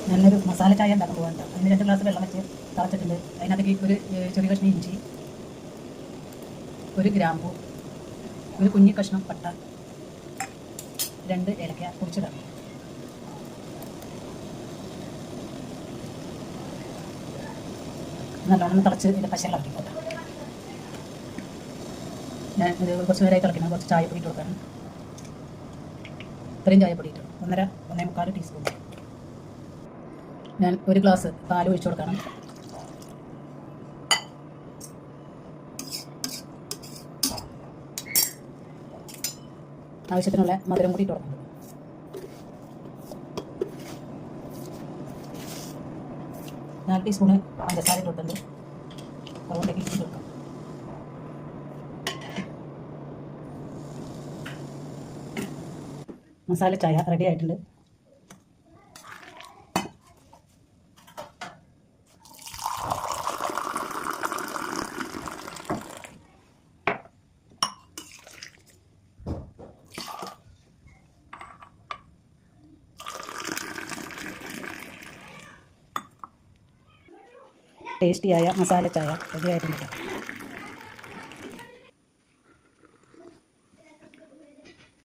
ഞാനൊരു മസാല ചായ ഉണ്ടാക്കാൻ പോകാനുണ്ട്. അതിന് 2 ഗ്ലാസ് വെള്ളം വെച്ച് തിളച്ചിട്ടുണ്ട്. അതിനകത്തേക്ക് ഒരു ചെറിയ കഷ്ണം ഇഞ്ചി, ഒരു ഗ്രാമ്പു, ഒരു കുഞ്ഞി കഷ്ണം പട്ട, 2 ഏലക്ക പൊടിച്ചിടാം. നല്ലോണം തിളച്ച് ഇതിൻ്റെ പശ ഇളക്കിക്കോട്ടെ. ഞാൻ ഇത് കുറച്ച് നേരമായി തിളക്കണം. കുറച്ച് ചായപ്പൊടി ഇട്ട് കൊടുക്കണം. ഇത്രയും ചായപ്പൊടി ഇട്ടു 1.5 ടീസ്പൂൺ. ഞാൻ 1 ഗ്ലാസ് പാൽ ഒഴിച്ചു കൊടുക്കണം. ആവശ്യത്തിനുള്ള മധുരം കൂടി ഇട്ട് കൊടുക്കണം. നാല് ടീസ്പൂണ് പഞ്ചസാര ഇട്ട് കൊടുത്തിട്ടുണ്ട്. അതുകൊണ്ടേക്ക് ഇട്ട് കൊടുക്കാം. മസാല ചായ റെഡി ആയിട്ടുണ്ട്. ടേസ്റ്റിയായ മസാല ചായ റെഡി ആയിട്ടുണ്ട്.